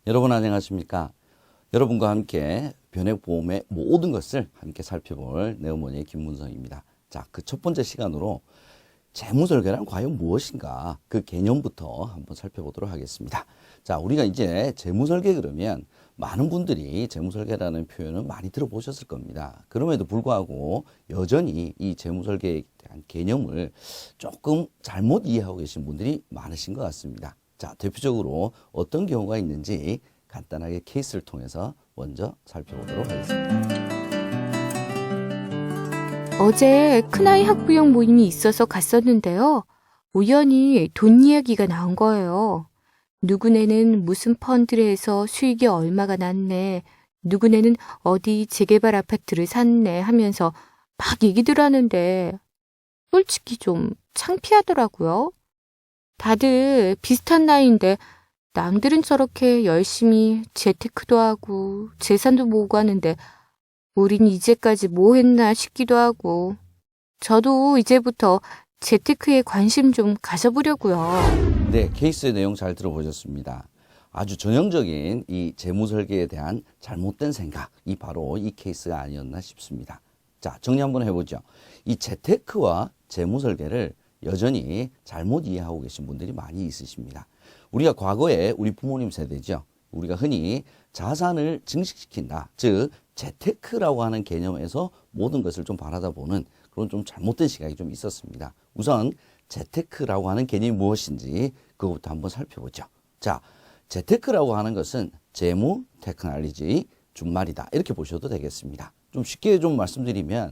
여러분 안녕하십니까? 여러분과 함께 변액보험의 모든 것을 함께 살펴볼 네어머니의 김문성입니다. 자, 그 첫 번째 시간으로 재무설계란 과연 무엇인가 그 개념부터 한번 살펴보도록 하겠습니다. 자, 우리가 이제 재무설계 그러면 많은 분들이 재무설계라는 표현을 많이 들어보셨을 겁니다. 그럼에도 불구하고 여전히 이 재무설계에 대한 개념을 조금 잘못 이해하고 계신 분들이 많으신 것 같습니다. 자, 대표적으로 어떤 경우가 있는지 간단하게 케이스를 통해서 먼저 살펴보도록 하겠습니다. 어제 큰아이 학부형 모임이 있어서 갔었는데요. 우연히 돈 이야기가 나온 거예요. 누구네는 무슨 펀드를 해서 수익이 얼마가 났네, 누구네는 어디 재개발 아파트를 샀네 하면서 막 얘기들 하는데 솔직히 좀 창피하더라고요. 다들 비슷한 나이인데 남들은 저렇게 열심히 재테크도 하고 재산도 모으고 하는데 우린 이제까지 뭐 했나 싶기도 하고, 저도 이제부터 재테크에 관심 좀 가져보려고요. 네, 케이스의 내용 잘 들어보셨습니다. 아주 전형적인 이 재무설계에 대한 잘못된 생각이 바로 이 케이스가 아니었나 싶습니다. 자, 정리 한번 해보죠. 이 재테크와 재무설계를 여전히 잘못 이해하고 계신 분들이 많이 있으십니다. 우리가 과거에 우리 부모님 세대죠. 우리가 흔히 자산을 증식시킨다. 즉 재테크라고 하는 개념에서 모든 것을 좀 바라다 보는 그런 좀 잘못된 시각이 좀 있었습니다. 우선 재테크라고 하는 개념이 무엇인지 그것부터 한번 살펴보죠. 자, 재테크라고 하는 것은 재무 테크놀로지 준말이다. 이렇게 보셔도 되겠습니다. 좀 쉽게 좀 말씀드리면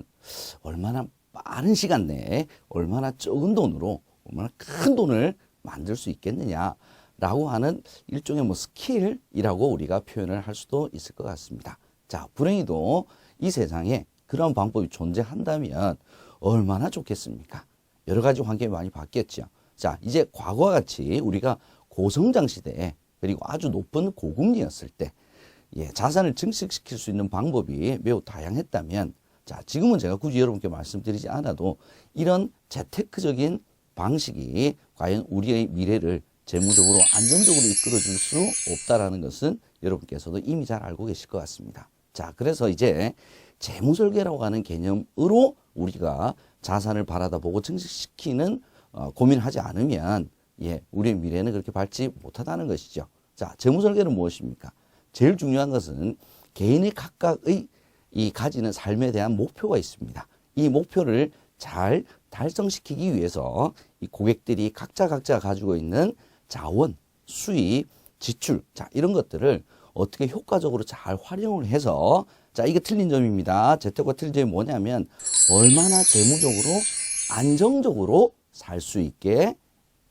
얼마나 빠른 시간 내에 얼마나 적은 돈으로 얼마나 큰 돈을 만들 수 있겠느냐라고 하는 일종의 스킬이라고 우리가 표현을 할 수도 있을 것 같습니다. 자, 불행히도 이 세상에 그런 방법이 존재한다면 얼마나 좋겠습니까? 여러 가지 환경이 많이 바뀌었죠. 자, 이제 과거와 같이 우리가 고성장 시대에 그리고 아주 높은 고금리였을 때 자산을 증식시킬 수 있는 방법이 매우 다양했다면, 자, 지금은 제가 굳이 여러분께 말씀드리지 않아도 이런 재테크적인 방식이 과연 우리의 미래를 재무적으로 안정적으로 이끌어줄 수 없다라는 것은 여러분께서도 이미 잘 알고 계실 것 같습니다. 자, 그래서 이제 재무설계라고 하는 개념으로 우리가 자산을 바라다 보고 증식시키는 고민을 하지 않으면 우리의 미래는 그렇게 밝지 못하다는 것이죠. 자, 재무설계는 무엇입니까? 제일 중요한 것은 개인이 각각의 이 가지는 삶에 대한 목표가 있습니다. 이 목표를 잘 달성시키기 위해서 이 고객들이 각자 가지고 있는 자원, 수입, 지출, 자, 이런 것들을 어떻게 효과적으로 잘 활용을 해서, 자, 이게 틀린 점입니다. 재테크가 틀린 점이 뭐냐면 얼마나 재무적으로 안정적으로 살 수 있게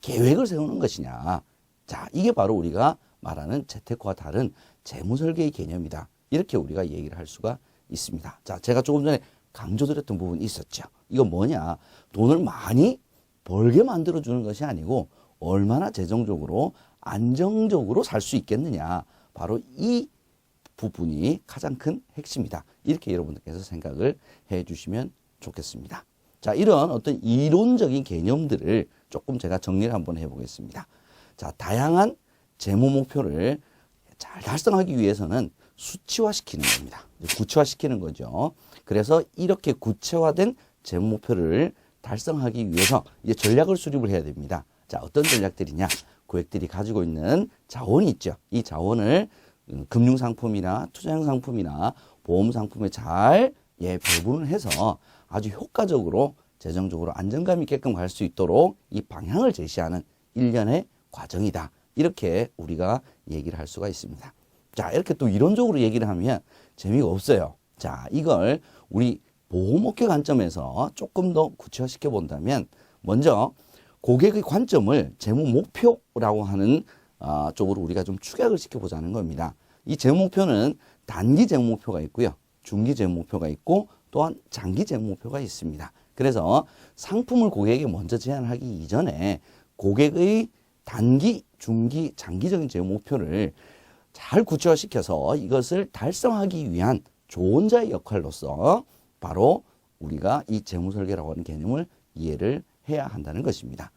계획을 세우는 것이냐. 자, 이게 바로 우리가 말하는 재테크와 다른 재무설계의 개념이다. 이렇게 우리가 얘기를 할 수가 있습니다. 자, 제가 조금 전에 강조드렸던 부분이 있었죠. 이거 뭐냐? 돈을 많이 벌게 만들어주는 것이 아니고 얼마나 재정적으로 안정적으로 살 수 있겠느냐. 바로 이 부분이 가장 큰 핵심이다. 이렇게 여러분들께서 생각을 해 주시면 좋겠습니다. 자, 이런 어떤 이론적인 개념들을 조금 제가 정리를 한번 해보겠습니다. 자, 다양한 재무 목표를 잘 달성하기 위해서는 수치화시키는 겁니다. 구체화시키는 거죠. 그래서 이렇게 구체화된 재무 목표를 달성하기 위해서 이제 전략을 수립을 해야 됩니다. 자, 어떤 전략들이냐? 고객들이 가지고 있는 자원이 있죠. 이 자원을 금융상품이나 투자형 상품이나 보험상품에 잘 배분을 해서 아주 효과적으로 재정적으로 안정감 있게끔 갈 수 있도록 이 방향을 제시하는 일련의 과정이다. 이렇게 우리가 얘기를 할 수가 있습니다. 자, 이렇게 또 이론적으로 얘기를 하면 재미가 없어요. 자, 이걸 우리 보호목표 관점에서 조금 더 구체화시켜 본다면, 먼저 고객의 관점을 재무 목표라고 하는 쪽으로 우리가 좀 축약을 시켜보자는 겁니다. 이 재무 목표는 단기 재무 목표가 있고요. 중기 재무 목표가 있고 또한 장기 재무 목표가 있습니다. 그래서 상품을 고객에게 먼저 제안하기 이전에 고객의 단기, 중기, 장기적인 재무 목표를 잘 구체화시켜서 이것을 달성하기 위한 조언자의 역할로서 바로 우리가 이 재무설계라고 하는 개념을 이해를 해야 한다는 것입니다.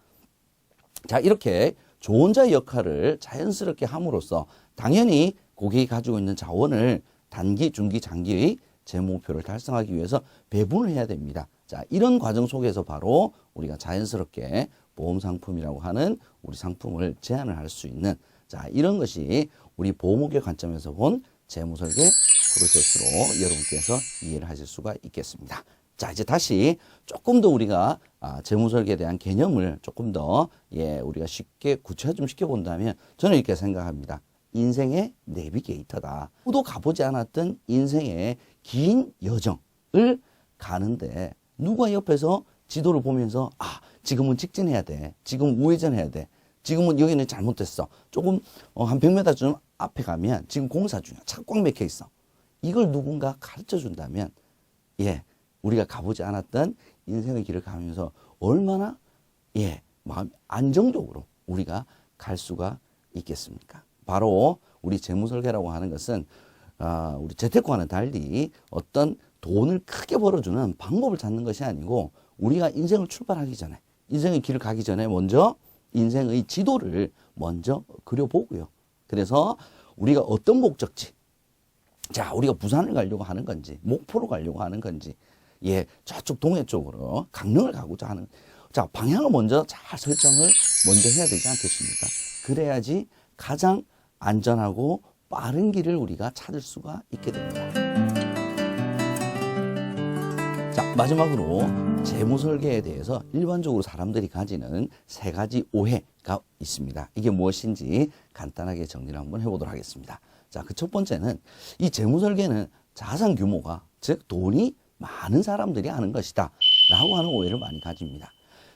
자, 이렇게 조언자의 역할을 자연스럽게 함으로써 당연히 고객이 가지고 있는 자원을 단기, 중기, 장기의 재무 목표를 달성하기 위해서 배분을 해야 됩니다. 자, 이런 과정 속에서 바로 우리가 자연스럽게 보험 상품이라고 하는 우리 상품을 제안을 할 수 있는, 자, 이런 것이 우리 보험업계 관점에서 본 재무 설계 프로세스로 여러분께서 이해를 하실 수가 있겠습니다. 자, 이제 다시 조금 더 우리가 재무 설계에 대한 개념을 조금 더 우리가 쉽게 구체화 좀 시켜본다면 저는 이렇게 생각합니다. 인생의 내비게이터다. 아무도 가보지 않았던 인생의 긴 여정을 가는데 누가 옆에서 지도를 보면서 지금은 직진해야 돼. 지금 우회전해야 돼. 지금은 여기는 잘못됐어. 조금 한 100m 좀 앞에 가면 지금 공사 중이야. 차가 꽉 막혀 있어. 이걸 누군가 가르쳐 준다면 우리가 가보지 않았던 인생의 길을 가면서 얼마나 마음 안정적으로 우리가 갈 수가 있겠습니까? 바로 우리 재무설계라고 하는 것은 우리 재테크와는 달리 어떤 돈을 크게 벌어주는 방법을 찾는 것이 아니고 우리가 인생을 출발하기 전에, 인생의 길을 가기 전에 먼저 인생의 지도를 먼저 그려보고요. 그래서 우리가 어떤 목적지, 자, 우리가 부산을 가려고 하는 건지, 목포로 가려고 하는 건지, 저쪽 동해 쪽으로 강릉을 가고자 하는, 자, 방향을 먼저 잘 설정을 먼저 해야 되지 않겠습니까? 그래야지 가장 안전하고 빠른 길을 우리가 찾을 수가 있게 됩니다. 자, 마지막으로 재무 설계에 대해서 일반적으로 사람들이 가지는 3가지 오해가 있습니다. 이게 무엇인지 간단하게 정리를 한번 해보도록 하겠습니다. 자, 그 첫 번째는 이 재무 설계는 자산 규모가, 즉 돈이 많은 사람들이 하는 것이다 라고 하는 오해를 많이 가집니다.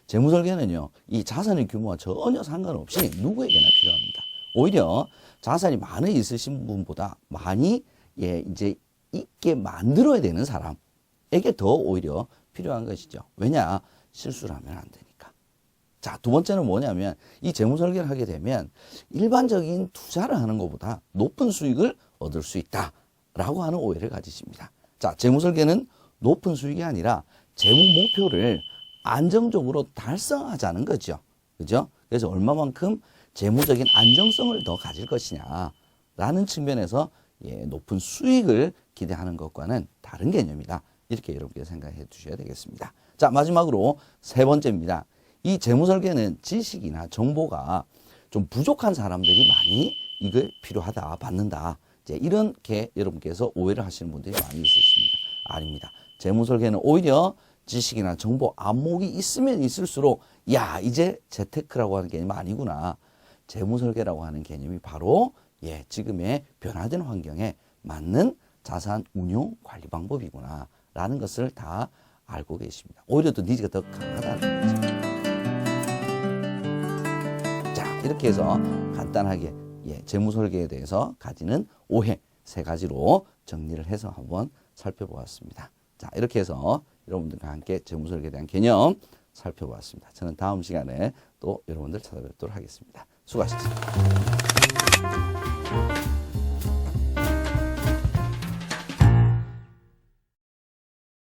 재무 설계는요, 이 자산의 규모와 전혀 상관없이 누구에게나 필요합니다. 오히려 자산이 많이 있으신 분보다 많이 이제 있게 만들어야 되는 사람에게 더 오히려 필요한 것이죠. 왜냐? 실수를 하면 안 되니까. 자, 두 번째는 뭐냐면 이 재무 설계를 하게 되면 일반적인 투자를 하는 것보다 높은 수익을 얻을 수 있다라고 하는 오해를 가지십니다. 자, 재무 설계는 높은 수익이 아니라 재무 목표를 안정적으로 달성하자는 거죠. 그죠? 그래서 얼마만큼 재무적인 안정성을 더 가질 것이냐라는 측면에서 높은 수익을 기대하는 것과는 다른 개념이다. 이렇게 여러분께서 생각해 주셔야 되겠습니다. 자, 마지막으로 3번째입니다. 이 재무 설계는 지식이나 정보가 좀 부족한 사람들이 많이 이걸 필요하다, 받는다. 이제 이렇게 여러분께서 오해를 하시는 분들이 많이 있으십니다. 아닙니다. 재무 설계는 오히려 지식이나 정보 안목이 있으면 있을수록 이제 재테크라고 하는 개념이 아니구나. 재무 설계라고 하는 개념이 바로 지금의 변화된 환경에 맞는 자산 운용 관리 방법이구나 라는 것을 다 알고 계십니다. 오히려 더 니즈가 더 강하다는 거죠. 자, 이렇게 해서 간단하게 재무 설계에 대해서 가지는 오해 3가지로 정리를 해서 한번 살펴보았습니다. 자, 이렇게 해서 여러분들과 함께 재무 설계에 대한 개념 살펴보았습니다. 저는 다음 시간에 또 여러분들 찾아뵙도록 하겠습니다. 수고하셨습니다.